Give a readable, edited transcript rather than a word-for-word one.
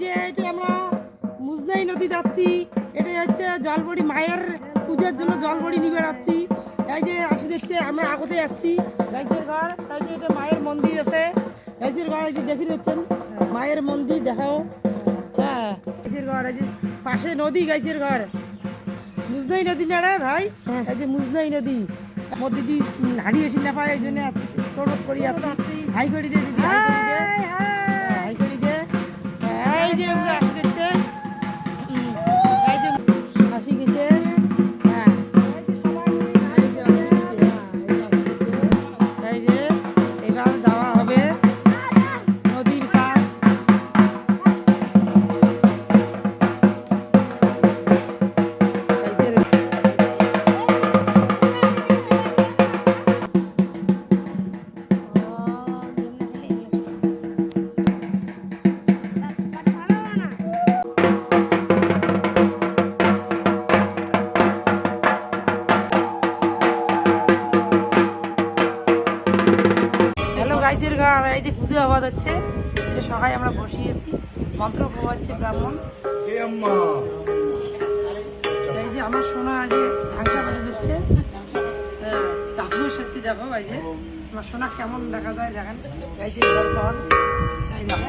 যে এটা আমরা মুজনাই নদী যাচ্ছি, এটা হচ্ছে জলবড়ি মায়ের পূজার জন্য জলবড়ি নিবে যাচ্ছি। এই যে আসি দেখছে আমরা আগতে যাচ্ছি গাইছের ঘর, এই যে এটা মায়ের মন্দির আছে গাইছের ঘর, এই যে দেখে দিচ্ছেন মায়ের মন্দির দেখাও। হ্যাঁ গাইছের ঘর, এই যে পাশে নদী গাইছের ঘর, মুজনাই নদী না রে ভাই, এই যে মুজনাই নদী মধ্যে দিয়ে হারিয়ে এসে না পায়, এই জন্য তোড় করি যাচ্ছি। হাই করি দে দিদি, হাই করি দে, হাই করি দে। এই যে আমরা আসি দেখছে, এই যে আসি গেছে। হ্যাঁ এই যে এবার যাওয়া হবে নদীর পার। গাইছের ঘর, এই যে পুজো আওয়াজ হচ্ছে, এটা সবাই আমরা বসিয়েছি, মন্ত্র পোয়াচ্ছে ব্রাহ্মণ। এই যে আমার সোনা আজকে ধাংসা বাজে দিচ্ছে, ডাকুর এসেছে দেখো। এই যে আমার সোনা কেমন দেখা যায় দেখেন, গাইছের ঘর। এই দেখো